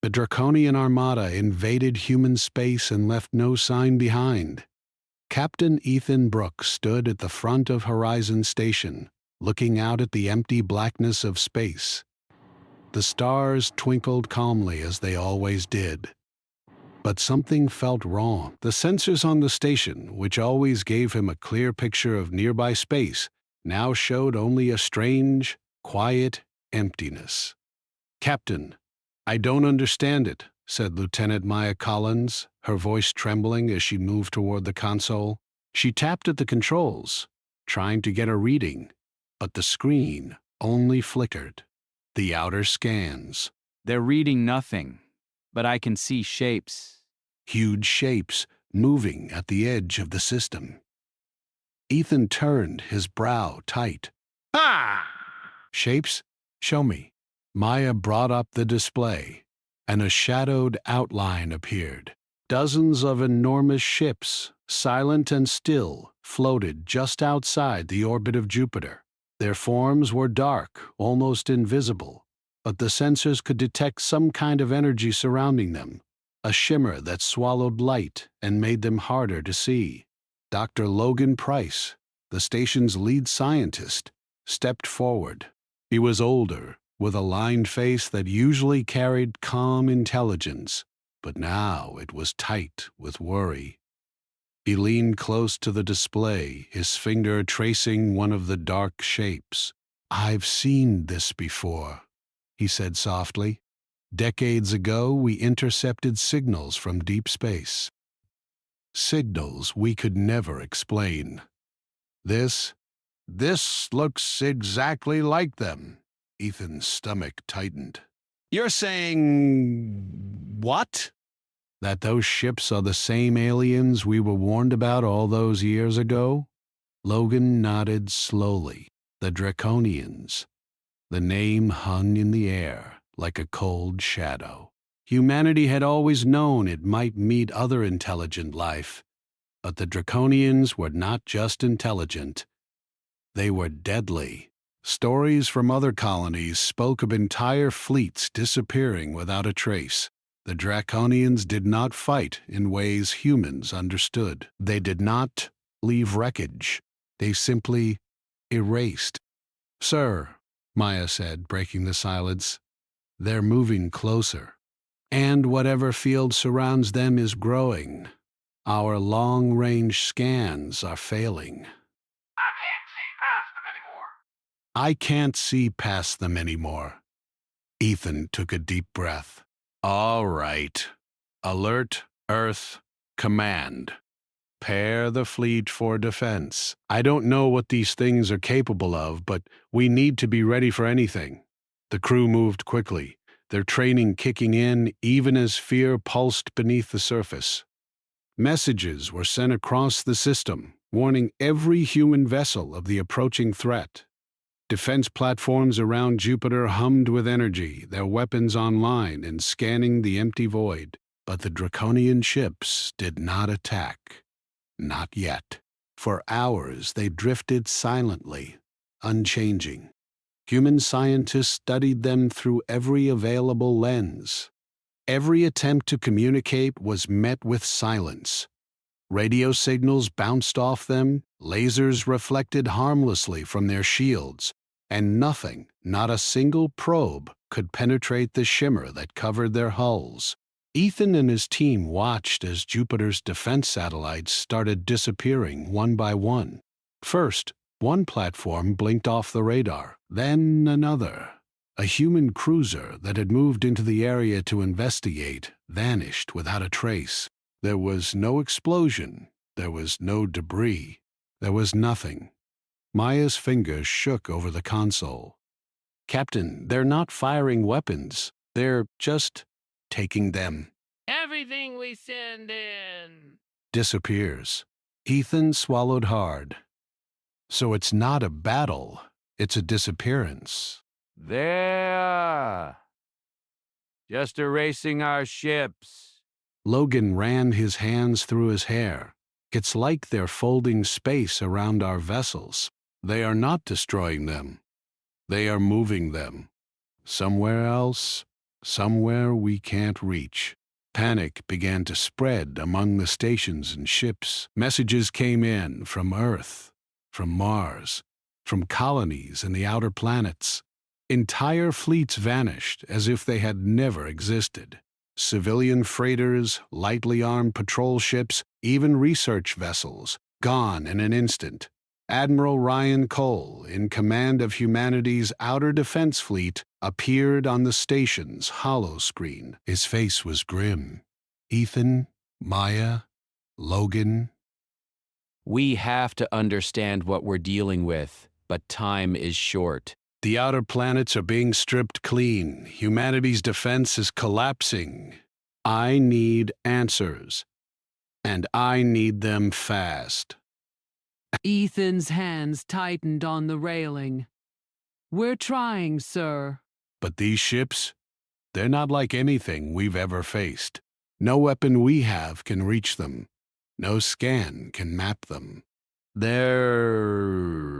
The Draconian Armada invaded human space and left no sign behind. Captain Ethan Brooks stood at the front of Horizon Station, looking out at the empty blackness of space. The stars twinkled calmly as they always did. But something felt wrong. The sensors on the station, which always gave him a clear picture of nearby space, now showed only a strange, quiet emptiness. "Captain, I don't understand it," said Lieutenant Maya Collins, her voice trembling as she moved toward the console. She tapped at the controls, trying to get a reading, but the screen only flickered. The outer scans. They're reading nothing, but I can see shapes. Huge shapes moving at the edge of the system. Ethan turned, his brow tight. "Ah! Shapes? Show me." Maya brought up the display, and a shadowed outline appeared. Dozens of enormous ships, silent and still, floated just outside the orbit of Jupiter. Their forms were dark, almost invisible, but the sensors could detect some kind of energy surrounding them, a shimmer that swallowed light and made them harder to see. Dr. Logan Price, the station's lead scientist, stepped forward. He was older, with a lined face that usually carried calm intelligence, but now it was tight with worry. He leaned close to the display, his finger tracing one of the dark shapes. "I've seen this before," he said softly. "Decades ago, we intercepted signals from deep space. Signals we could never explain. This looks exactly like them." Ethan's stomach tightened. "You're saying what?" "That those ships are the same aliens we were warned about all those years ago?" Logan nodded slowly. The Draconians. The name hung in the air like a cold shadow. Humanity had always known it might meet other intelligent life, but the Draconians were not just intelligent. They were deadly. Stories from other colonies spoke of entire fleets disappearing without a trace. The Draconians did not fight in ways humans understood. They did not leave wreckage. They simply erased. "Sir," Maya said, breaking the silence, "they're moving closer. And whatever field surrounds them is growing. Our long-range scans are failing." "I can't see past them anymore." Ethan took a deep breath. "All right. Alert, Earth, command. Pair the fleet for defense. I don't know what these things are capable of, but we need to be ready for anything." The crew moved quickly, their training kicking in even as fear pulsed beneath the surface. Messages were sent across the system, warning every human vessel of the approaching threat. Defense platforms around Jupiter hummed with energy, their weapons online and scanning the empty void. But the Draconian ships did not attack. Not yet. For hours they drifted silently, unchanging. Human scientists studied them through every available lens. Every attempt to communicate was met with silence. Radio signals bounced off them, lasers reflected harmlessly from their shields, and nothing, not a single probe, could penetrate the shimmer that covered their hulls. Ethan and his team watched as Jupiter's defense satellites started disappearing one by one. First, one platform blinked off the radar, then another. A human cruiser that had moved into the area to investigate vanished without a trace. There was no explosion. There was no debris. There was nothing. Maya's fingers shook over the console. "Captain, they're not firing weapons. They're just taking them." "Everything we send in "Disappears." Ethan swallowed hard. "So it's not a battle. It's a disappearance." They're just erasing our ships." Logan ran his hands through his hair. "It's like they're folding space around our vessels. They are not destroying them. They are moving them. Somewhere else, somewhere we can't reach. Panic began to spread among the stations and ships. Messages came in from Earth, from Mars, from colonies in the outer planets. Entire fleets vanished as if they had never existed. Civilian freighters, lightly armed patrol ships, even research vessels, gone in an instant. Admiral Ryan Cole, in command of humanity's outer defense fleet, appeared on the station's holoscreen. His face was grim. Ethan, Maya, Logan. We have to understand what we're dealing with, but time is short. The outer planets are being stripped clean. Humanity's defense is collapsing. I need answers. And I need them fast. Ethan's hands tightened on the railing. We're trying, sir. But these ships, they're not like anything we've ever faced. No weapon we have can reach them. No scan can map them. They're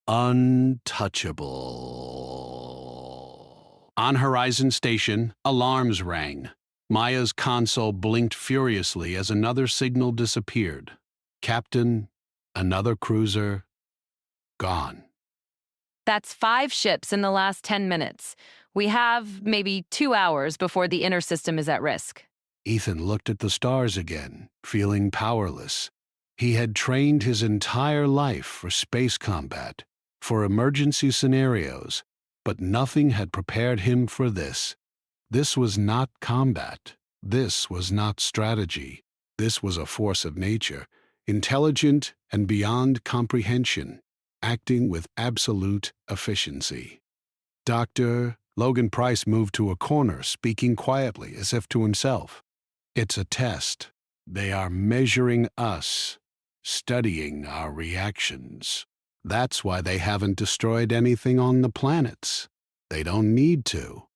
untouchable. On Horizon Station, alarms rang. Maya's console blinked furiously as another signal disappeared. Captain, another cruiser, gone. That's 5 ships in the last 10 minutes. We have maybe 2 hours before the inner system is at risk. Ethan looked at the stars again, feeling powerless. He had trained his entire life for space combat, for emergency scenarios, but nothing had prepared him for this. This was not combat. This was not strategy. This was a force of nature, intelligent and beyond comprehension, acting with absolute efficiency. Dr. Logan Price moved to a corner, speaking quietly as if to himself. It's a test. They are measuring us, studying our reactions. That's why they haven't destroyed anything on the planets. They don't need to.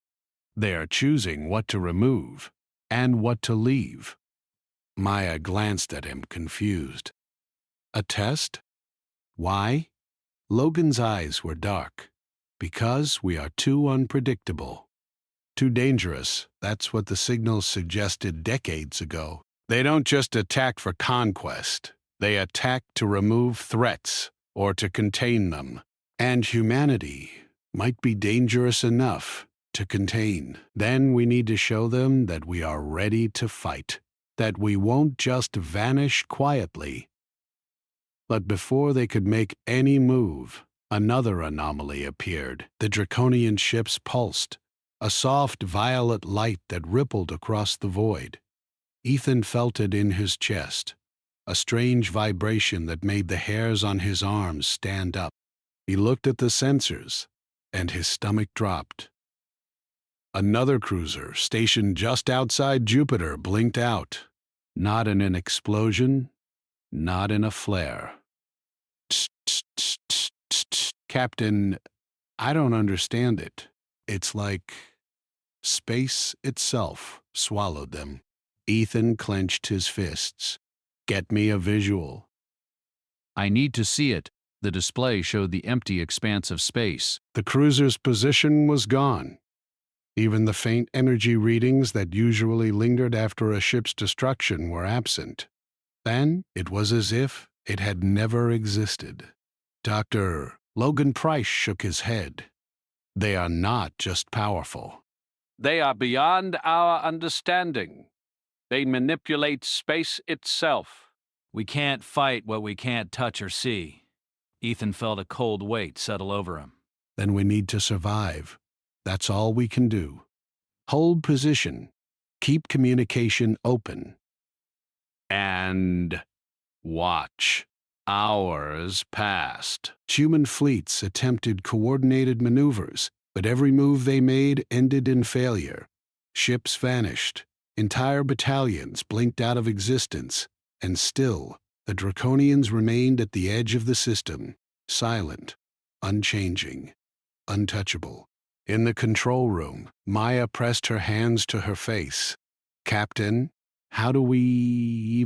They are choosing what to remove and what to leave. Maya glanced at him, confused. A test? Why? Logan's eyes were dark. Because we are too unpredictable. Too dangerous. That's what the signals suggested decades ago. They don't just attack for conquest. They attack to remove threats or to contain them. And humanity might be dangerous enough to contain. Then we need to show them that we are ready to fight, that we won't just vanish quietly. But before they could make any move, another anomaly appeared. The Draconian ships pulsed, a soft violet light that rippled across the void. Ethan felt it in his chest, a strange vibration that made the hairs on his arms stand up. He looked at the sensors, and his stomach dropped. Another cruiser, stationed just outside Jupiter, blinked out. Not in an explosion, not in a flare. Tsk, tsk, tsk, tsk, tsk, tsk. Captain, I don't understand it. It's like space itself swallowed them. Ethan clenched his fists. Get me a visual. I need to see it. The display showed the empty expanse of space. The cruiser's position was gone. Even the faint energy readings that usually lingered after a ship's destruction were absent. Then it was as if it had never existed. Dr. Logan Price shook his head. They are not just powerful. They are beyond our understanding. They manipulate space itself. We can't fight what we can't touch or see. Ethan felt a cold weight settle over him. Then we need to survive. That's all we can do. Hold position. Keep communication open. And watch. Hours passed. Human fleets attempted coordinated maneuvers, but every move they made ended in failure. Ships vanished. Entire battalions blinked out of existence. And still, the Draconians remained at the edge of the system, silent, unchanging, untouchable. In the control room, Maya pressed her hands to her face. Captain, how do we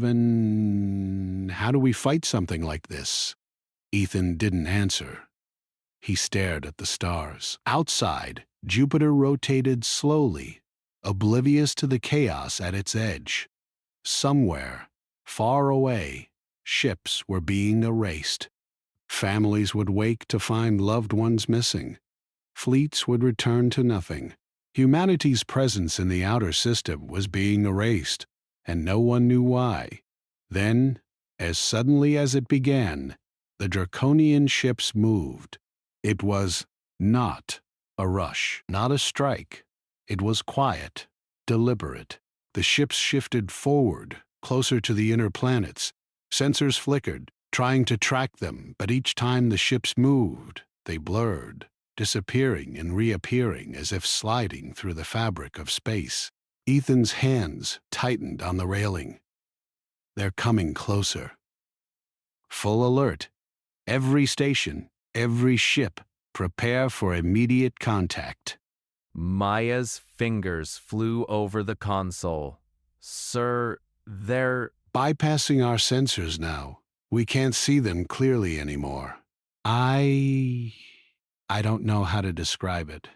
fight something like this? Ethan didn't answer. He stared at the stars. Outside, Jupiter rotated slowly, oblivious to the chaos at its edge. Somewhere, far away, ships were being erased. Families would wake to find loved ones missing. Fleets would return to nothing. Humanity's presence in the outer system was being erased, and no one knew why. Then, as suddenly as it began, the Draconian ships moved. It was not a rush, not a strike. It was quiet, deliberate. The ships shifted forward, closer to the inner planets. Sensors flickered, trying to track them, but each time the ships moved, they blurred, disappearing and reappearing as if sliding through the fabric of space. Ethan's hands tightened on the railing. They're coming closer. Full alert. Every station, every ship, prepare for immediate contact. Maya's fingers flew over the console. Sir, they're... Bypassing our sensors now. We can't see them clearly anymore. I don't know how to describe it.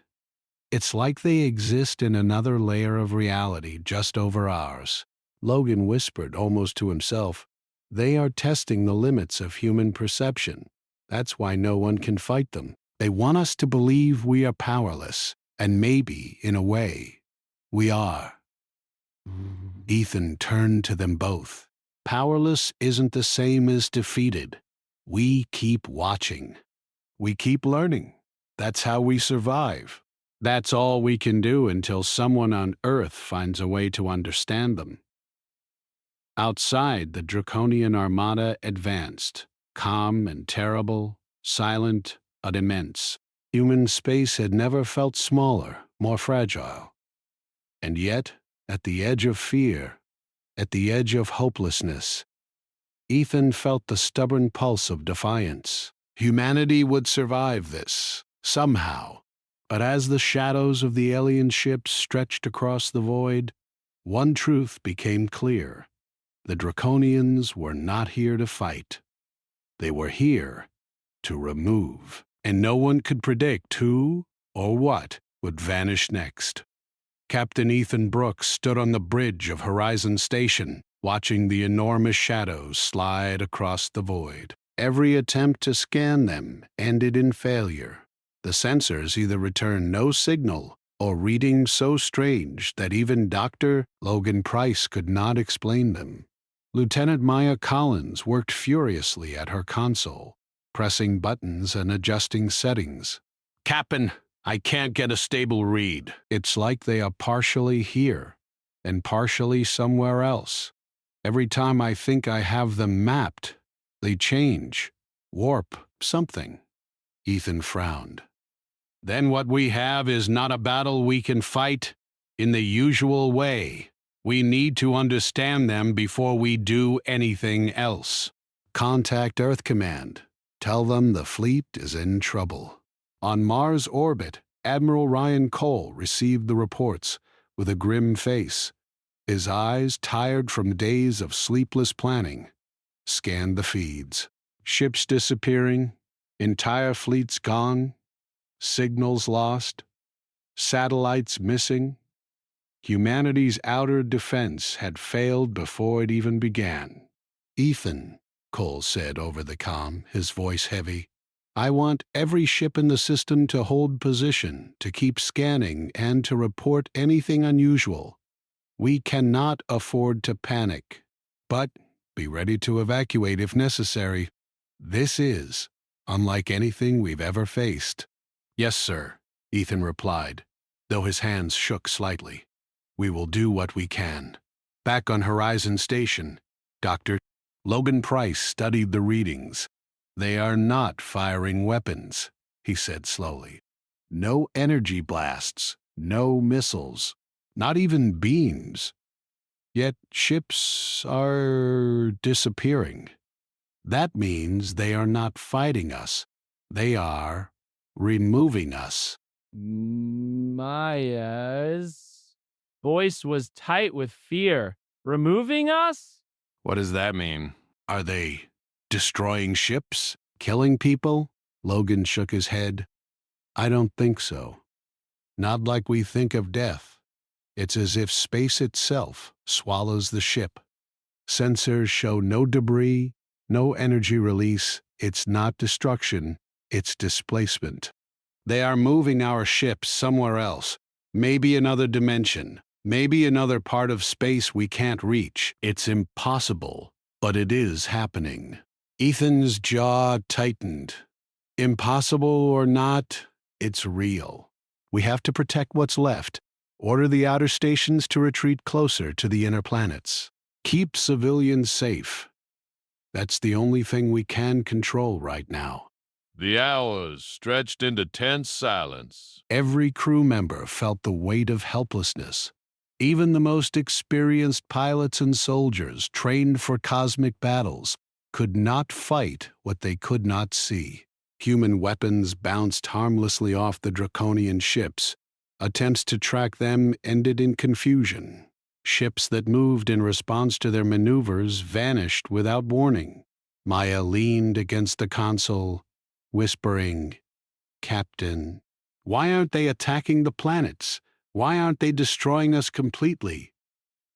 It's like they exist in another layer of reality just over ours. Logan whispered almost to himself, "They are testing the limits of human perception. That's why no one can fight them. They want us to believe we are powerless, and maybe, in a way, we are." Ethan turned to them both. Powerless isn't the same as defeated. We keep watching. We keep learning. That's how we survive. That's all we can do until someone on Earth finds a way to understand them. Outside, the Draconian Armada advanced, calm and terrible, silent but immense. Human space had never felt smaller, more fragile. And yet, at the edge of fear, at the edge of hopelessness, Ethan felt the stubborn pulse of defiance. Humanity would survive this, somehow. But as the shadows of the alien ships stretched across the void, one truth became clear. The Draconians were not here to fight. They were here to remove. And no one could predict who or what would vanish next. Captain Ethan Brooks stood on the bridge of Horizon Station, watching the enormous shadows slide across the void. Every attempt to scan them ended in failure. The sensors either returned no signal or readings so strange that even Dr. Logan Price could not explain them. Lieutenant Maya Collins worked furiously at her console, pressing buttons and adjusting settings. "Captain, I can't get a stable read. It's like they are partially here and partially somewhere else. Every time I think I have them mapped, they change, warp, something." Ethan frowned. "Then what we have is not a battle we can fight in the usual way. We need to understand them before we do anything else." "Contact Earth Command. Tell them the fleet is in trouble." On Mars orbit, Admiral Ryan Cole received the reports with a grim face. His eyes, tired from days of sleepless planning, scanned the feeds. Ships disappearing, entire fleets gone, signals lost, satellites missing. Humanity's outer defense had failed before it even began. "Ethan," Cole said over the comm, his voice heavy, "I want every ship in the system to hold position, to keep scanning, and to report anything unusual. We cannot afford to panic, but be ready to evacuate if necessary. This is unlike anything we've ever faced." "Yes, sir," Ethan replied, though his hands shook slightly. "We will do what we can." Back on Horizon Station, Dr. Logan Price studied the readings. "They are not firing weapons," he said slowly. "No energy blasts, no missiles, not even beams. Yet ships are disappearing. That means they are not fighting us. They are removing us." Maya's voice was tight with fear. "Removing us?" What does that mean? "Are they destroying ships? Killing people?" Logan shook his head. "I don't think so. Not like we think of death. It's as if space itself swallows the ship. Sensors show no debris, no energy release. It's not destruction, it's displacement. They are moving our ships somewhere else, maybe another dimension, maybe another part of space we can't reach. It's impossible, but it is happening. Ethan's jaw tightened. Impossible or not, it's real. We have to protect what's left, order the outer stations to retreat closer to the inner planets. Keep civilians safe. That's the only thing we can control right now. The hours stretched into tense silence. Every crew member felt the weight of helplessness. Even the most experienced pilots and soldiers trained for cosmic battles could not fight what they could not see. Human weapons bounced harmlessly off the Draconian ships. Attempts to track them ended in confusion. Ships that moved in response to their maneuvers vanished without warning. Maya leaned against the console, whispering, "Captain, why aren't they attacking the planets? Why aren't they destroying us completely?"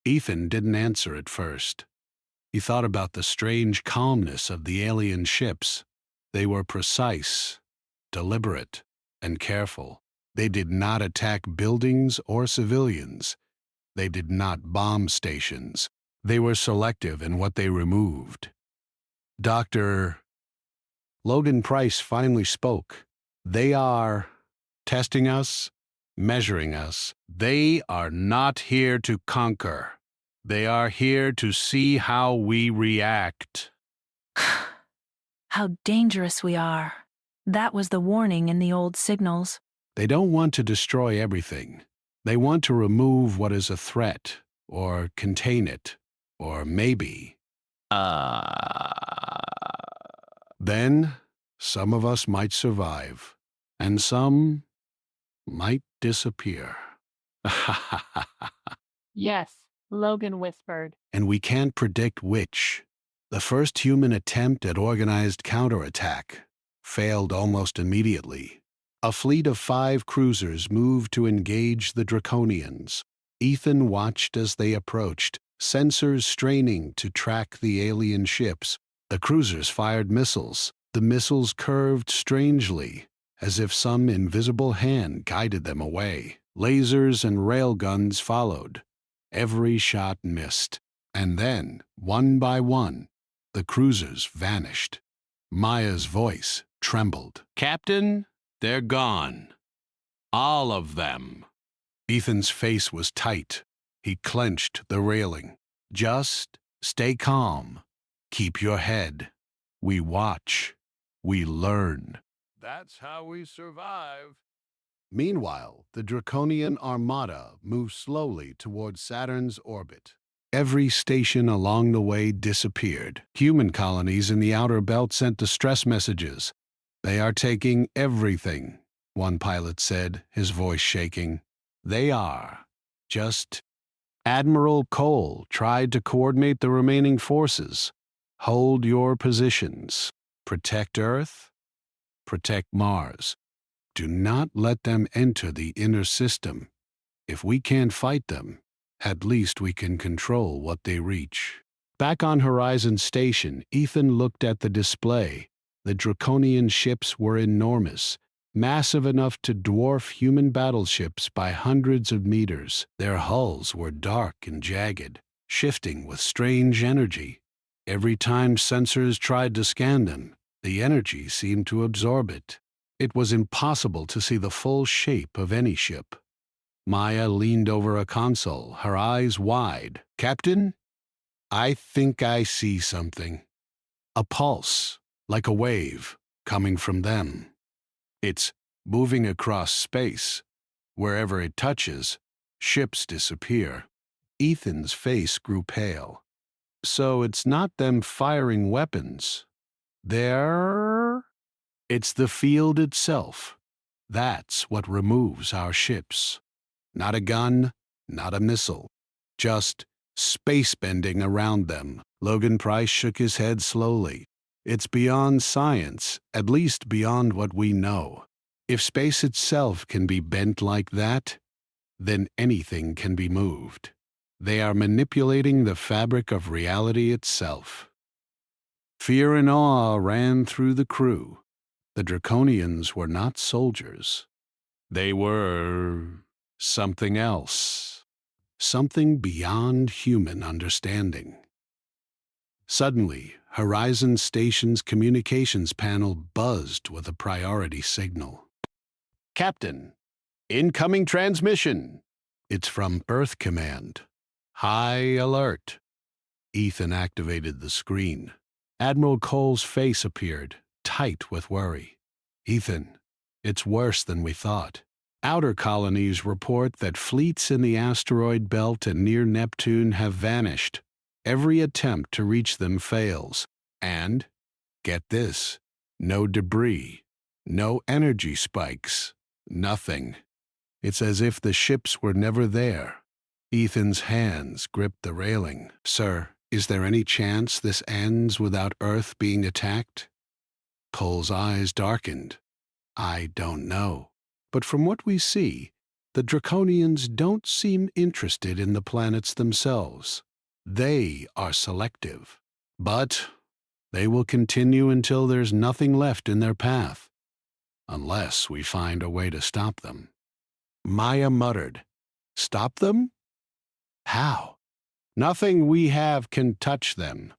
Ethan didn't answer at first. He thought about the strange calmness of the alien ships. They were precise, deliberate, and careful. They did not attack buildings or civilians. They did not bomb stations. They were selective in what they removed. Dr. Logan Price finally spoke. "They are testing us, measuring us. They are not here to conquer. They are here to see how we react." How dangerous we are. That was the warning in the old signals. They don't want to destroy everything. They want to remove what is a threat, or contain it, or maybe. Then, some of us might survive, and some might disappear. Yes, Logan whispered. And we can't predict which. The first human attempt at organized counterattack failed almost immediately. A fleet of 5 cruisers moved to engage the Draconians. Ethan watched as they approached, sensors straining to track the alien ships. The cruisers fired missiles. The missiles curved strangely, as if some invisible hand guided them away. Lasers and railguns followed. Every shot missed. And then, one by one, the cruisers vanished. Maya's voice trembled. "Captain, they're gone. All of them." Ethan's face was tight. He clenched the railing. "Just stay calm. Keep your head. We watch. We learn." That's how we survive. Meanwhile, the Draconian Armada moved slowly towards Saturn's orbit. Every station along the way disappeared. Human colonies in the outer belt sent distress messages. "They are taking everything," one pilot said, his voice shaking. "They are. Just..." Admiral Cole tried to coordinate the remaining forces. "Hold your positions. Protect Earth. Protect Mars. Do not let them enter the inner system. If we can't fight them, at least we can control what they reach." Back on Horizon Station, Ethan looked at the display. The Draconian ships were enormous, massive enough to dwarf human battleships by hundreds of meters. Their hulls were dark and jagged, shifting with strange energy. Every time sensors tried to scan them, the energy seemed to absorb it. It was impossible to see the full shape of any ship. Maya leaned over a console, her eyes wide. "Captain, I think I see something. A pulse, like a wave, coming from them. It's moving across space. Wherever it touches, ships disappear." Ethan's face grew pale. "So it's not them firing weapons. It's the field itself. That's what removes our ships. Not a gun, not a missile. Just space bending around them." Logan Price shook his head slowly. "It's beyond science, at least beyond what we know. If space itself can be bent like that, then anything can be moved. They are manipulating the fabric of reality itself. Fear and awe ran through the crew. The Draconians were not soldiers. They were something else, something beyond human understanding. Suddenly, Horizon Station's communications panel buzzed with a priority signal. Captain, incoming transmission. It's from Earth Command. High alert. Ethan activated the screen. Admiral Cole's face appeared, tight with worry. Ethan, it's worse than we thought. Outer colonies report that fleets in the asteroid belt and near Neptune have vanished. Every attempt to reach them fails. And, get this, no debris, no energy spikes, nothing. It's as if the ships were never there. Ethan's hands gripped the railing. Sir, is there any chance this ends without Earth being attacked? Cole's eyes darkened. I don't know. But from what we see, the Draconians don't seem interested in the planets themselves. They are selective. But they will continue until there's nothing left in their path. Unless we find a way to stop them. Maya muttered. Stop them? How? Nothing we have can touch them.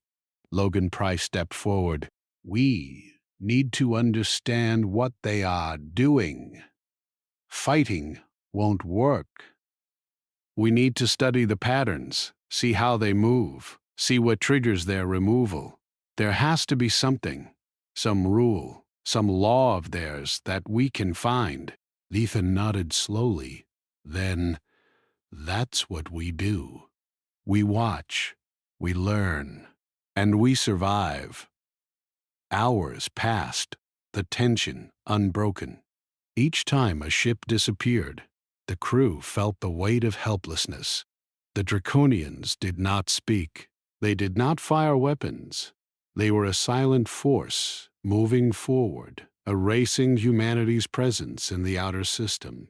Logan Price stepped forward. We need to understand what they are doing. Fighting won't work. We need to study the patterns, see how they move, see what triggers their removal. There has to be something, some rule, some law of theirs that we can find. Ethan nodded slowly. Then, that's what we do. We watch, we learn, and we survive. Hours passed, the tension unbroken. Each time a ship disappeared, the crew felt the weight of helplessness. The Draconians did not speak. They did not fire weapons. They were a silent force, moving forward, erasing humanity's presence in the outer system.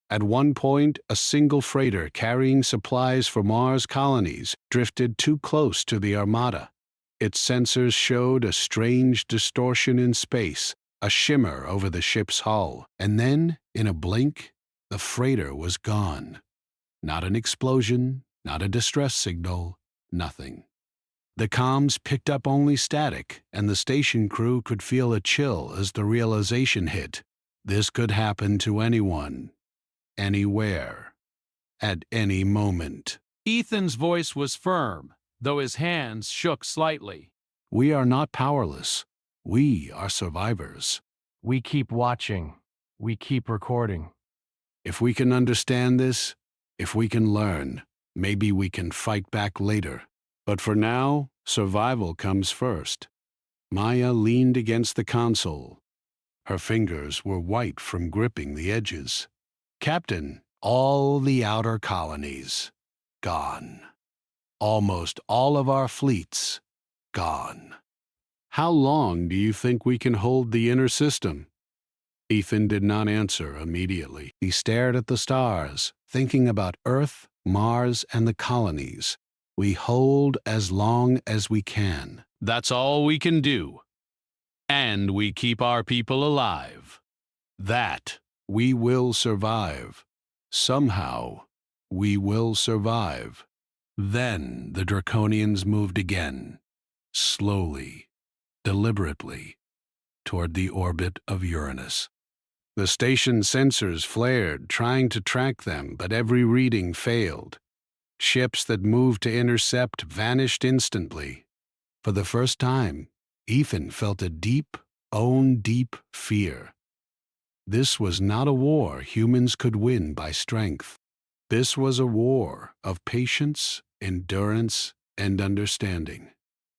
At one point, a single freighter carrying supplies for Mars colonies drifted too close to the Armada. Its sensors showed a strange distortion in space, a shimmer over the ship's hull, and then, in a blink, the freighter was gone. Not an explosion, not a distress signal, nothing. The comms picked up only static, and the station crew could feel a chill as the realization hit. This could happen to anyone, anywhere, at any moment. Ethan's voice was firm, though his hands shook slightly. We are not powerless. We are survivors. We keep watching. We keep recording. If we can understand this, if we can learn, maybe we can fight back later. But for now, survival comes first. Maya leaned against the console. Her fingers were white from gripping the edges. Captain, all the outer colonies, gone. Almost all of our fleets, gone. How long do you think we can hold the inner system? Ethan did not answer immediately. He stared at the stars, thinking about Earth, Mars, and the colonies. We hold as long as we can. That's all we can do. And we keep our people alive. That we will survive. Somehow, we will survive. Then the Draconians moved again, slowly, deliberately, toward the orbit of Uranus. The station sensors flared, trying to track them, but every reading failed. Ships that moved to intercept vanished instantly. For the first time, Ethan felt a deep fear. This was not a war humans could win by strength. This was a war of patience, endurance, and understanding.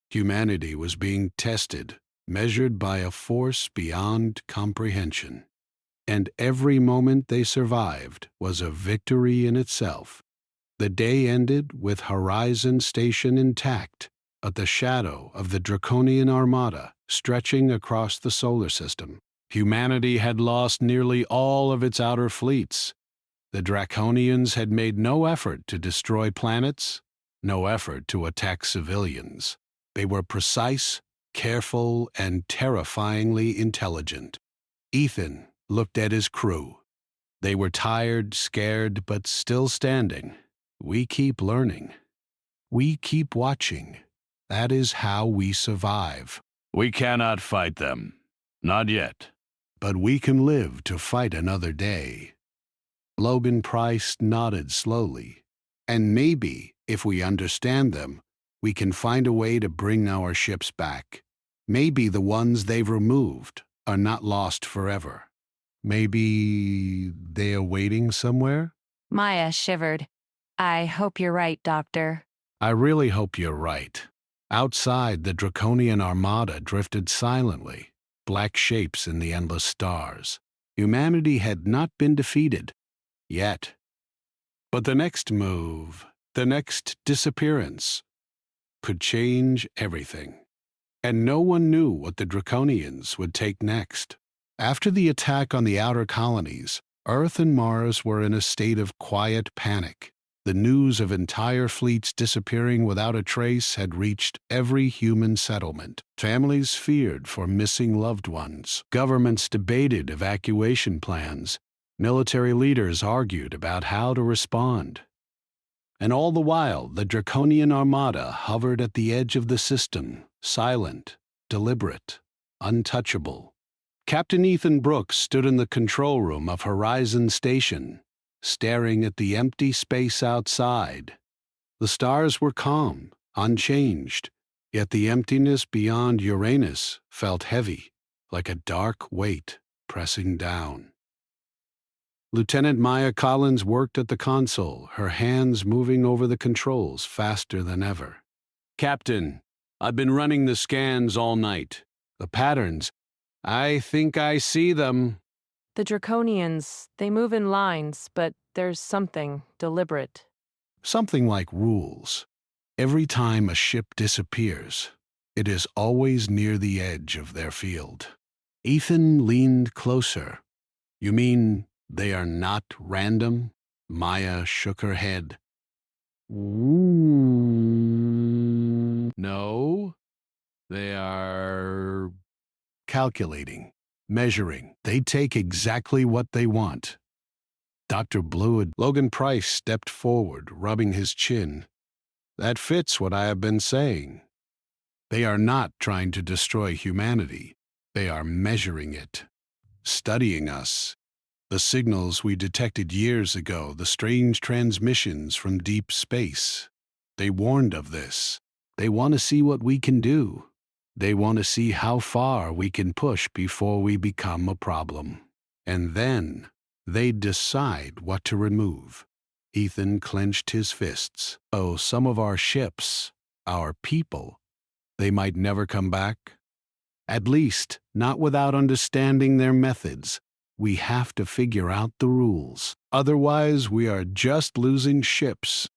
Humanity was being tested, measured by a force beyond comprehension. And every moment they survived was a victory in itself. The day ended with Horizon Station intact, but the shadow of the Draconian Armada stretching across the solar system. Humanity had lost nearly all of its outer fleets. The Draconians had made no effort to destroy planets, no effort to attack civilians. They were precise, careful, and terrifyingly intelligent. Ethan looked at his crew. They were tired, scared, but still standing. We keep learning. We keep watching. That is how we survive. We cannot fight them. Not yet. But we can live to fight another day. Logan Price nodded slowly. And maybe, if we understand them, we can find a way to bring our ships back. Maybe the ones they've removed are not lost forever. Maybe they are waiting somewhere? Maya shivered. I hope you're right, Doctor. I really hope you're right. Outside, the Draconian Armada drifted silently, black shapes in the endless stars. Humanity had not been defeated. Yet. But the next move, the next disappearance, could change everything. And no one knew what the Draconians would take next. After the attack on the outer colonies, Earth and Mars were in a state of quiet panic. The news of entire fleets disappearing without a trace had reached every human settlement. Families feared for missing loved ones. Governments debated evacuation plans. Military leaders argued about how to respond. And all the while, the Draconian Armada hovered at the edge of the system, silent, deliberate, untouchable. Captain Ethan Brooks stood in the control room of Horizon Station, staring at the empty space outside. The stars were calm, unchanged, yet the emptiness beyond Uranus felt heavy, like a dark weight pressing down. Lieutenant Maya Collins worked at the console, her hands moving over the controls faster than ever. Captain, I've been running the scans all night. The patterns, I think I see them. The Draconians, they move in lines, but there's something deliberate. Something like rules. Every time a ship disappears, it is always near the edge of their field. Ethan leaned closer. You mean they are not random? Maya shook her head. No, they are calculating, measuring. They take exactly what they want. Dr. Blewett, Logan Price stepped forward, rubbing his chin. That fits what I have been saying. They are not trying to destroy humanity. They are measuring it, studying us. The signals we detected years ago, the strange transmissions from deep space. They warned of this. They want to see what we can do. They want to see how far we can push before we become a problem. And then they decide what to remove. Ethan clenched his fists. Oh, some of our ships, our people, they might never come back. At least, not without understanding their methods. We have to figure out the rules. Otherwise, we are just losing ships.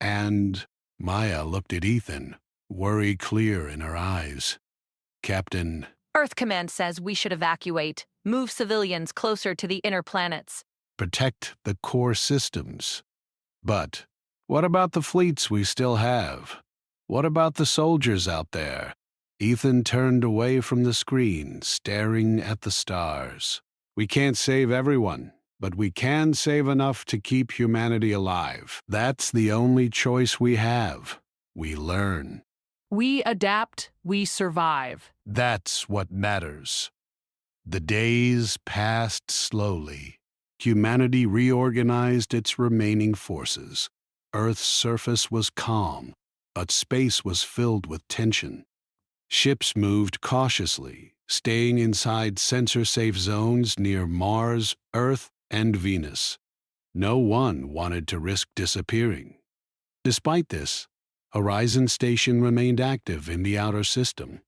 And Maya looked at Ethan, worry clear in her eyes. Captain, Earth Command says we should evacuate. Move civilians closer to the inner planets. protect the core systems. But what about the fleets we still have? What about the soldiers out there? Ethan turned away from the screen, staring at the stars. We can't save everyone, but we can save enough to keep humanity alive. That's the only choice we have. We learn. We adapt, we survive. That's what matters. The days passed slowly. Humanity reorganized its remaining forces. Earth's surface was calm, but space was filled with tension. Ships moved cautiously, staying inside sensor-safe zones near Mars, Earth, and Venus. No one wanted to risk disappearing. Despite this, Horizon Station remained active in the outer system.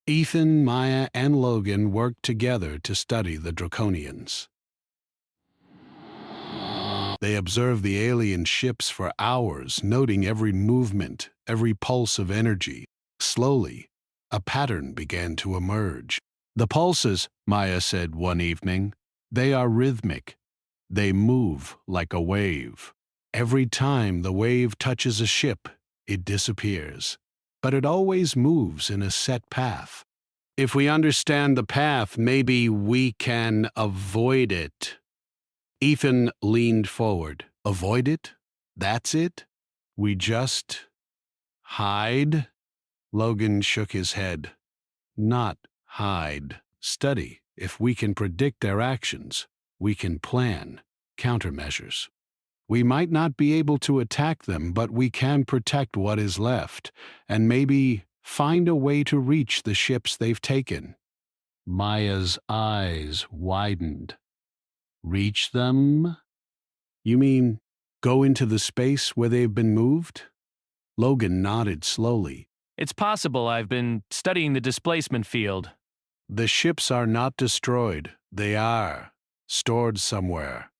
Ethan, Maya, and Logan worked together to study the Draconians. They observed the alien ships for hours, noting every movement, every pulse of energy. Slowly, a pattern began to emerge. The pulses, Maya said one evening, they are rhythmic. They move like a wave. Every time the wave touches a ship, it disappears. But it always moves in a set path. If we understand the path, maybe we can avoid it. Ethan leaned forward. Avoid it? That's it? We just hide? Logan shook his head. Not hide. Study. If we can predict their actions, we can plan countermeasures. We might not be able to attack them, but we can protect what is left, and maybe find a way to reach the ships they've taken. Maya's eyes widened. Reach them? You mean go into the space where they've been moved? Logan nodded slowly. It's possible. I've been studying the displacement field. The ships are not destroyed. They are stored somewhere.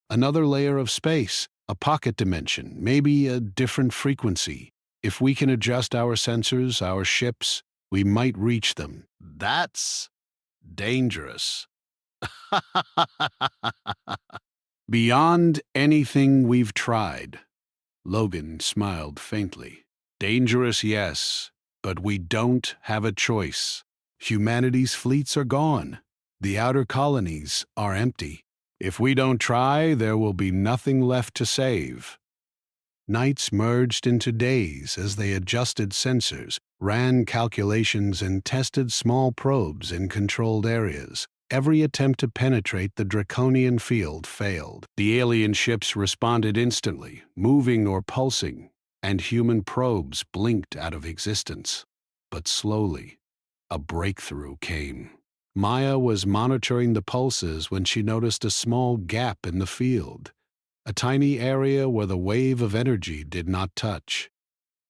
Another layer of space, a pocket dimension, maybe a different frequency. If we can adjust our sensors, our ships, we might reach them. That's dangerous. Beyond anything we've tried. Logan smiled faintly. Dangerous, yes, but we don't have a choice. Humanity's fleets are gone. The outer colonies are empty. If we don't try, there will be nothing left to save. Nights merged into days as they adjusted sensors, ran calculations, and tested small probes in controlled areas. Every attempt to penetrate the Draconian field failed. The alien ships responded instantly, moving or pulsing, and human probes blinked out of existence. But slowly, a breakthrough came. Maya was monitoring the pulses when she noticed a small gap in the field, a tiny area where the wave of energy did not touch.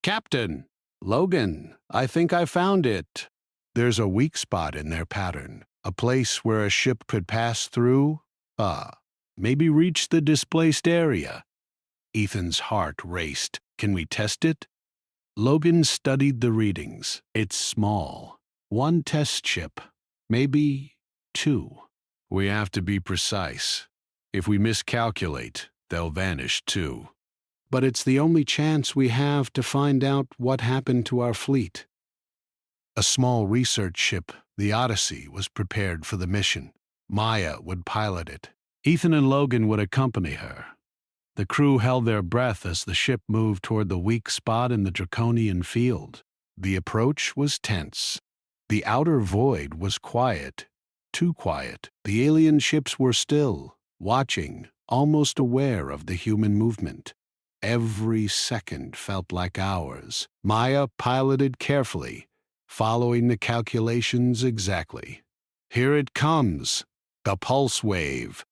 Captain! Logan, I think I found it. There's a weak spot in their pattern, a place where a ship could pass through, maybe reach the displaced area. Ethan's heart raced. Can we test it? Logan studied the readings. It's small. One test ship. Maybe 2. We have to be precise. If we miscalculate, they'll vanish too. But it's the only chance we have to find out what happened to our fleet. A small research ship, the Odyssey, was prepared for the mission. Maya would pilot it. Ethan and Logan would accompany her. The crew held their breath as the ship moved toward the weak spot in the Draconian field. The approach was tense. The outer void was quiet, too quiet. The alien ships were still, watching, almost aware of the human movement. Every second felt like hours. Maya piloted carefully, following the calculations exactly. Here it comes, the pulse wave.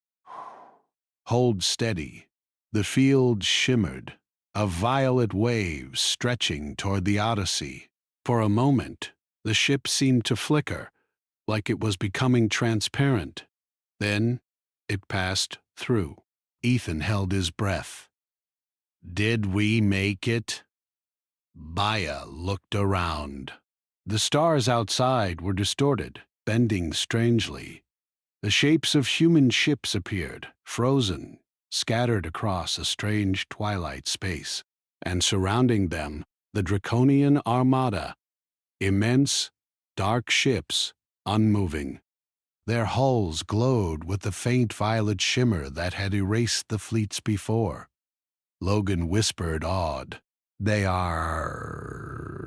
Hold steady. The field shimmered, a violet wave stretching toward the Odyssey. For a moment, the ship seemed to flicker, like it was becoming transparent. Then it passed through. Ethan held his breath. Did we make it? Maya looked around. The stars outside were distorted, bending strangely. The shapes of human ships appeared, frozen, scattered across a strange twilight space, and surrounding them, the Draconian Armada. Immense, dark ships, unmoving. Their hulls glowed with the faint violet shimmer that had erased the fleets before. Logan whispered, awed, "They are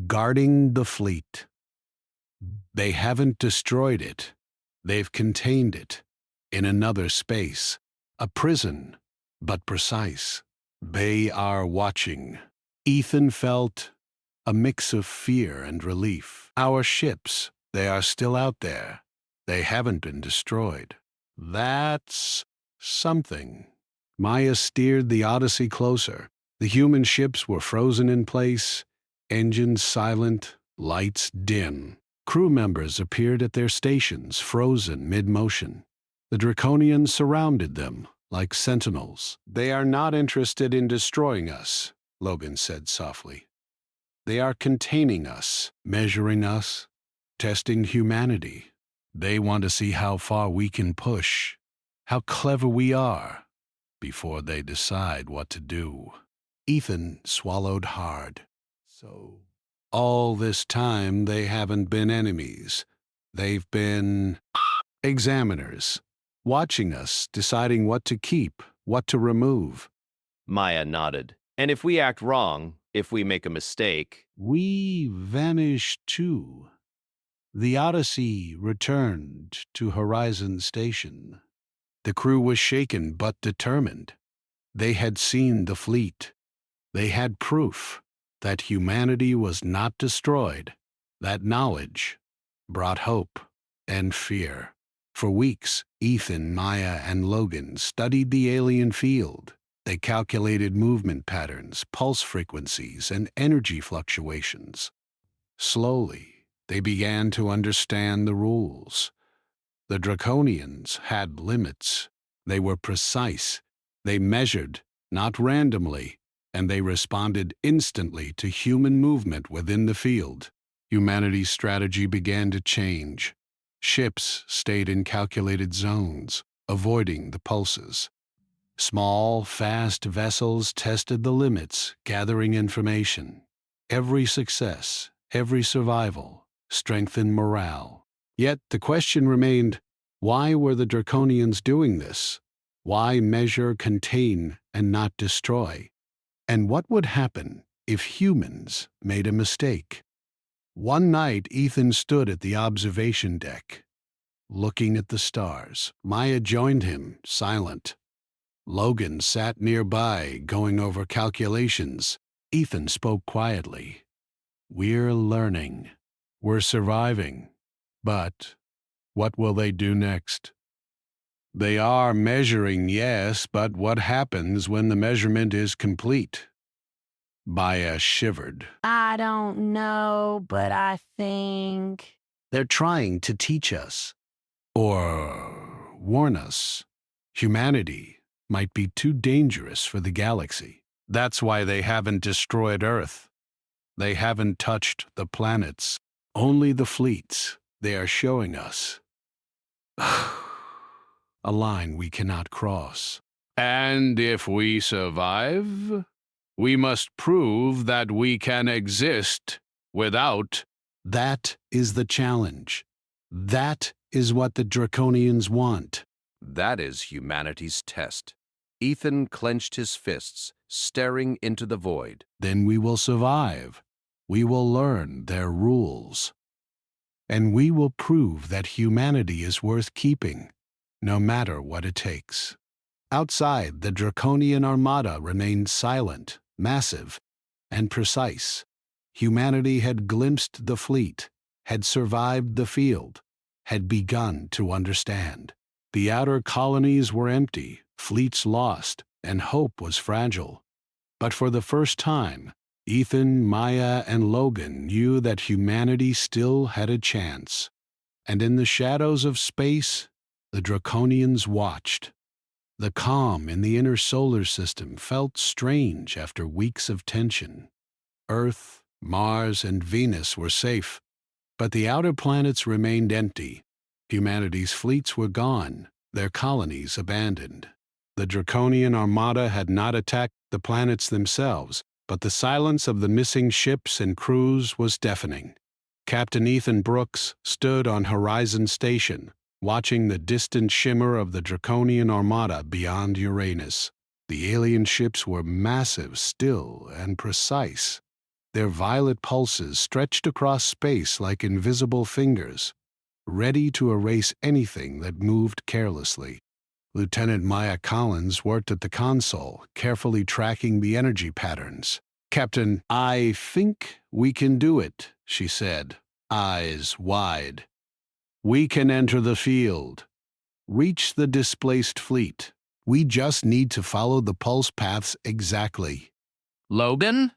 guarding the fleet. They haven't destroyed it. They've contained it in another space, a prison, but precise. They are watching." Ethan felt a mix of fear and relief. Our ships, they are still out there. They haven't been destroyed. That's something. Maya steered the Odyssey closer. The human ships were frozen in place, engines silent, lights dim. Crew members appeared at their stations, frozen mid-motion. The Draconians surrounded them, like sentinels. "They are not interested in destroying us," Logan said softly. They are containing us, measuring us, testing humanity. They want to see how far we can push, how clever we are, before they decide what to do. Ethan swallowed hard. So, all this time they haven't been enemies. They've been examiners, watching us, deciding what to keep, what to remove. Maya nodded. And if we act wrong, if we make a mistake, We vanish too. The Odyssey returned to Horizon Station. The crew was shaken but determined. They had seen the fleet. They had proof that humanity was not destroyed. That knowledge brought hope and fear. For weeks, Ethan, Maya, and Logan studied the alien field. They calculated movement patterns, pulse frequencies, and energy fluctuations. Slowly, they began to understand the rules. The Draconians had limits. They were precise. They measured, not randomly, and they responded instantly to human movement within the field. Humanity's strategy began to change. Ships stayed in calculated zones, avoiding the pulses. Small, fast vessels tested the limits, gathering information. Every success, every survival, strengthened morale. Yet the question remained, why were the Draconians doing this? Why measure, contain, and not destroy? And what would happen if humans made a mistake? One night, Ethan stood at the observation deck, looking at the stars. Maya joined him, silent. Logan sat nearby, going over calculations. Ethan spoke quietly. We're learning. We're surviving. But what will they do next? They are measuring, yes, but what happens when the measurement is complete? Maya shivered. I don't know, but I think... They're trying to teach us. Or warn us. Humanity might be too dangerous for the galaxy. That's why they haven't destroyed Earth. They haven't touched the planets. Only the fleets. They are showing us a line we cannot cross. And if we survive, we must prove that we can exist without. That is the challenge. That is what the Draconians want. That is humanity's test. Ethan clenched his fists, staring into the void. Then we will survive. We will learn their rules. And we will prove that humanity is worth keeping, no matter what it takes. Outside, the Draconian Armada remained silent, massive, and precise. Humanity had glimpsed the fleet, had survived the field, had begun to understand. The outer colonies were empty, fleets lost, and hope was fragile. But for the first time, Ethan, Maya, and Logan knew that humanity still had a chance. And in the shadows of space, the Draconians watched. The calm in the inner solar system felt strange after weeks of tension. Earth, Mars, and Venus were safe, but the outer planets remained empty. Humanity's fleets were gone, their colonies abandoned. The Draconian Armada had not attacked the planets themselves, but the silence of the missing ships and crews was deafening. Captain Ethan Brooks stood on Horizon Station, watching the distant shimmer of the Draconian Armada beyond Uranus. The alien ships were massive, still, and precise. Their violet pulses stretched across space like invisible fingers, ready to erase anything that moved carelessly. Lieutenant Maya Collins worked at the console, carefully tracking the energy patterns. Captain, I think we can do it, she said, eyes wide. We can enter the field, reach the displaced fleet. We just need to follow the pulse paths exactly. Logan?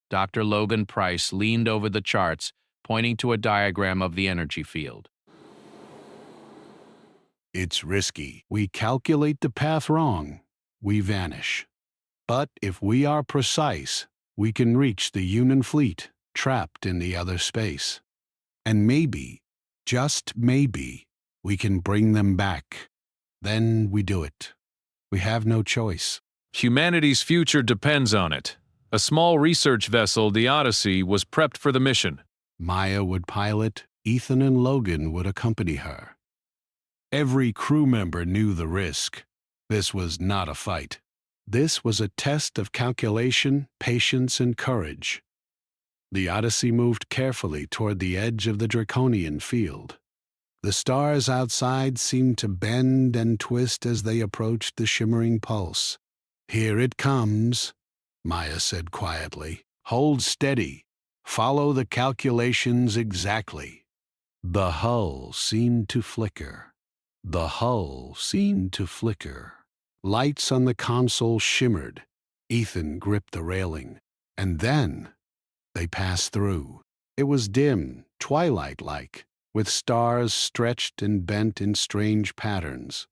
Dr. Logan Price leaned over the charts, pointing to a diagram of the energy field. It's risky. We calculate the path wrong, we vanish. But if we are precise, we can reach the Union fleet trapped in the other space. And maybe, just maybe, we can bring them back. Then we do it. We have no choice. Humanity's future depends on it. A small research vessel, the Odyssey, was prepped for the mission. Maya would pilot, Ethan and Logan would accompany her. Every crew member knew the risk. This was not a fight. This was a test of calculation, patience, and courage. The Odyssey moved carefully toward the edge of the Draconian field. The stars outside seemed to bend and twist as they approached the shimmering pulse. "Here it comes," Maya said quietly. "Hold steady. Follow the calculations exactly." The hull seemed to flicker. The hull seemed to flicker. Lights on the console shimmered. Ethan gripped the railing. And then they passed through. It was dim, twilight-like, with stars stretched and bent in strange patterns.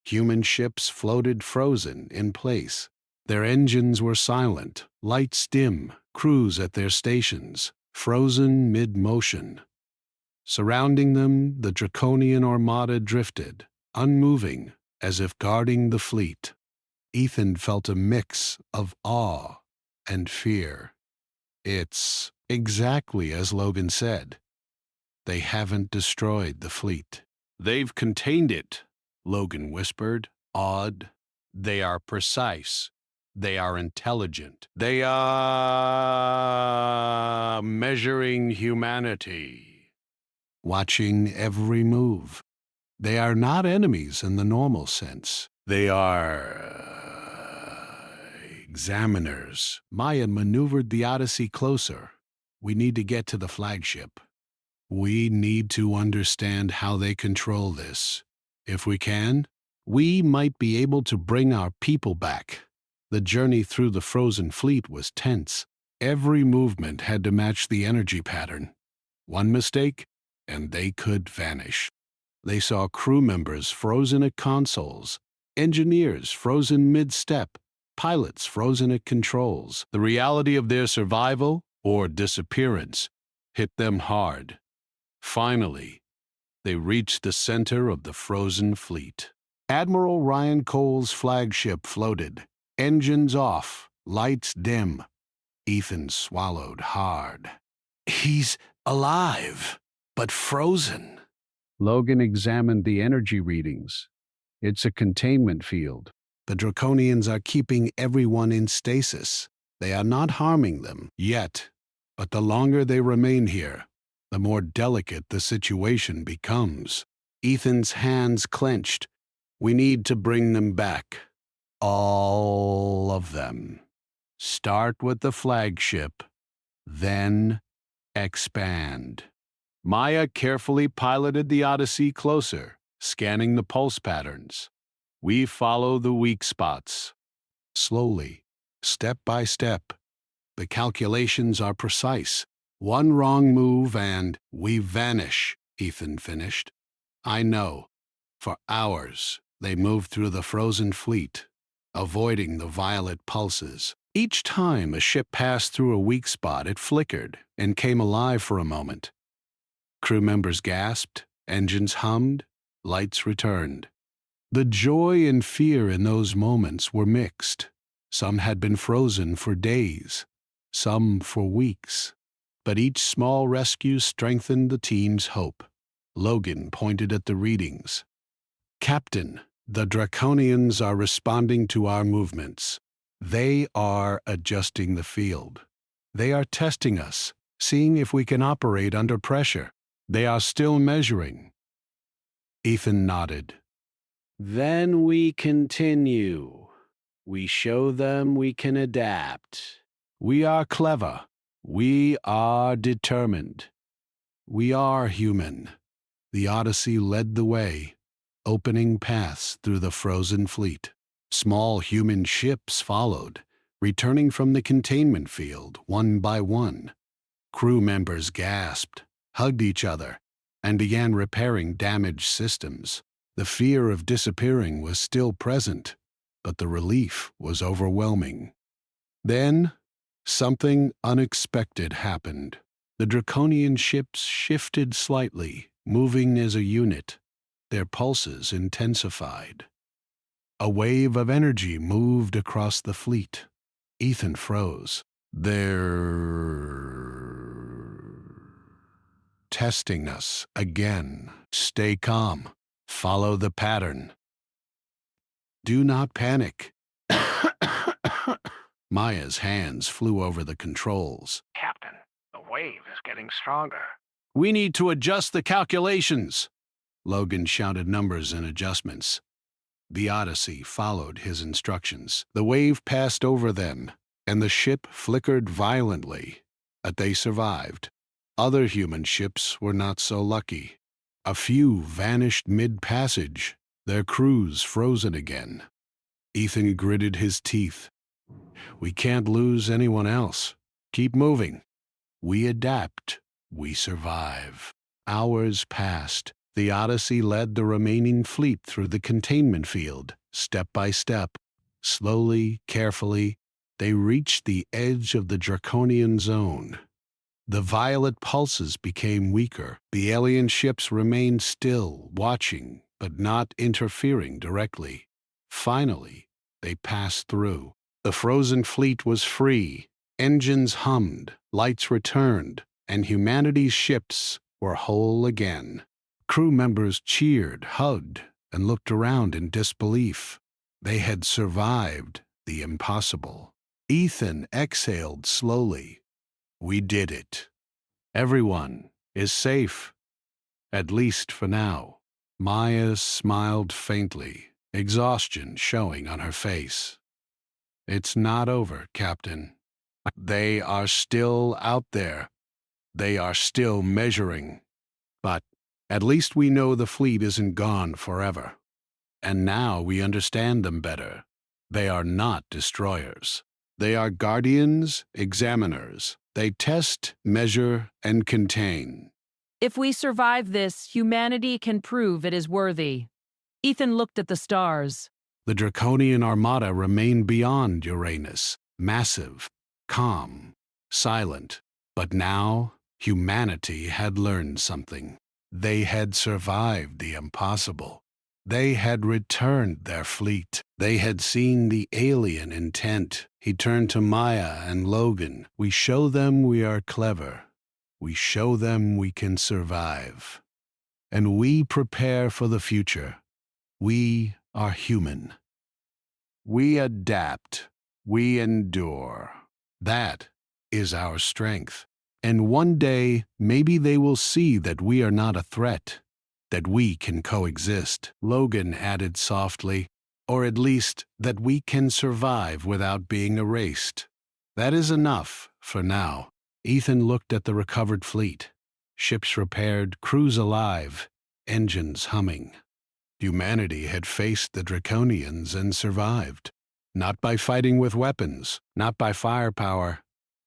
Human ships floated frozen in place. Their engines were silent, lights dim, crews at their stations, frozen mid-motion. Surrounding them, the Draconian Armada drifted, unmoving, as if guarding the fleet. Ethan felt a mix of awe and fear. It's exactly as Logan said. They haven't destroyed the fleet. "They've contained it," Logan whispered, awed. "They are precise. They are intelligent. They are measuring humanity, watching every move. They are not enemies in the normal sense. They are examiners." Maya maneuvered the Odyssey closer. "We need to get to the flagship. We need to understand how they control this. If we can, we might be able to bring our people back." The journey through the frozen fleet was tense. Every movement had to match the energy pattern. One mistake, and they could vanish. They saw crew members frozen at consoles, engineers frozen mid-step, pilots frozen at controls. The reality of their survival, or disappearance, hit them hard. Finally, they reached the center of the frozen fleet. Admiral Ryan Cole's flagship floated, engines off, lights dim. Ethan swallowed hard. "He's alive, but frozen." Logan examined the energy readings. "It's a containment field. The Draconians are keeping everyone in stasis. They are not harming them yet, but the longer they remain here, the more delicate the situation becomes." Ethan's hands clenched. "We need to bring them back. All of them. Start with the flagship, then expand." Maya carefully piloted the Odyssey closer, scanning the pulse patterns. "We follow the weak spots. Slowly, step by step. The calculations are precise. One wrong move and we vanish," Ethan finished. "I know. For hours, they moved through the frozen fleet, avoiding the violet pulses. Each time a ship passed through a weak spot, it flickered and came alive for a moment. Crew members gasped, engines hummed, lights returned. The joy and fear in those moments were mixed. Some had been frozen for days, some for weeks. But each small rescue strengthened the team's hope. Logan pointed at the readings. "Captain, the Draconians are responding to our movements. They are adjusting the field. They are testing us, seeing if we can operate under pressure. They are still measuring." Ethan nodded. "Then we continue. We show them we can adapt. We are clever. We are determined. We are human." The Odyssey led the way, opening paths through the frozen fleet. Small human ships followed, returning from the containment field one by one. Crew members gasped, hugged each other, and began repairing damaged systems. The fear of disappearing was still present, but the relief was overwhelming. Then, something unexpected happened. The Draconian ships shifted slightly, moving as a unit. Their pulses intensified. A wave of energy moved across the fleet. Ethan froze. They're testing us again. Stay calm. Follow the pattern. Do not panic. Maya's hands flew over the controls. Captain, the wave is getting stronger. We need to adjust the calculations. Logan shouted numbers and adjustments. The Odyssey followed his instructions. The wave passed over them, and the ship flickered violently, but they survived. Other human ships were not so lucky. A few vanished mid-passage, their crews frozen again. Ethan gritted his teeth. We can't lose anyone else. Keep moving. We adapt. We survive. Hours passed. The Odyssey led the remaining fleet through the containment field, step by step. Slowly, carefully, they reached the edge of the Draconian zone. The violet pulses became weaker. The alien ships remained still, watching, but not interfering directly. Finally, they passed through. The frozen fleet was free. Engines hummed, lights returned, and humanity's ships were whole again. Crew members cheered, hugged, and looked around in disbelief. They had survived the impossible. Ethan exhaled slowly. We did it. Everyone is safe, at least for now. Maya smiled faintly, exhaustion showing on her face. It's not over, Captain. They are still out there. They are still measuring. But at least we know the fleet isn't gone forever. And now we understand them better. They are not destroyers. They are guardians, examiners. They test, measure, and contain. If we survive this, humanity can prove it is worthy. Ethan looked at the stars. The Draconian Armada remained beyond Uranus, massive, calm, silent. But now, humanity had learned something. They had survived the impossible. They had returned their fleet. They had seen the alien intent. He turned to Maya and Logan. We show them we are clever. We show them we can survive. And we prepare for the future. We are human. We adapt. We endure. That is our strength. And one day, maybe they will see that we are not a threat, that we can coexist. Logan added softly, or at least that we can survive without being erased. That is enough for now. Ethan looked at the recovered fleet. Ships repaired, crews alive, engines humming. Humanity had faced the Draconians and survived. Not by fighting with weapons, not by firepower,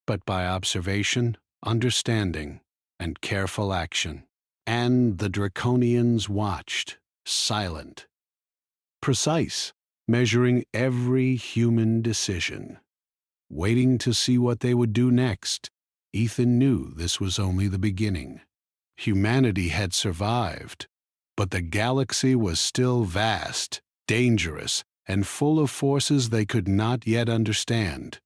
but by observation, understanding, and careful action. And the Draconians watched, silent, precise, measuring every human decision, waiting to see what they would do next. Ethan knew this was only the beginning. Humanity had survived, but the galaxy was still vast, dangerous, and full of forces they could not yet understand.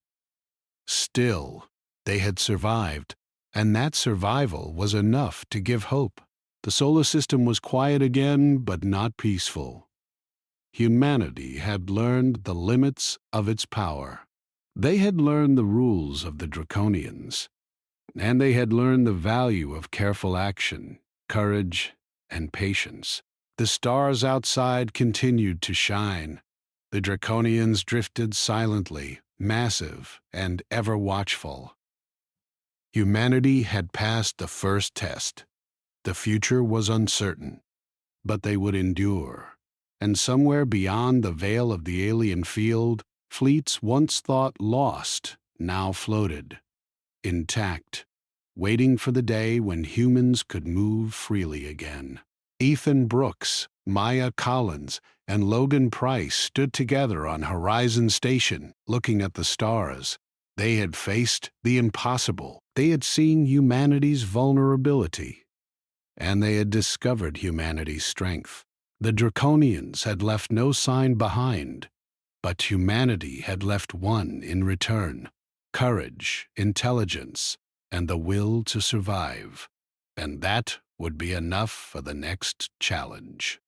Still, they had survived, and that survival was enough to give hope. The solar system was quiet again, but not peaceful. Humanity had learned the limits of its power. They had learned the rules of the Draconians, and they had learned the value of careful action, courage, and patience. The stars outside continued to shine. The Draconians drifted silently, massive and ever watchful. Humanity had passed the first test. The future was uncertain, but they would endure. And somewhere beyond the veil of the alien field, fleets once thought lost now floated, intact, waiting for the day when humans could move freely again. Ethan Brooks, Maya Collins, and Logan Price stood together on Horizon Station, looking at the stars. They had faced the impossible. They had seen humanity's vulnerability. And they had discovered humanity's strength. The Draconians had left no sign behind, but humanity had left one in return: courage, intelligence, and the will to survive. And that would be enough for the next challenge.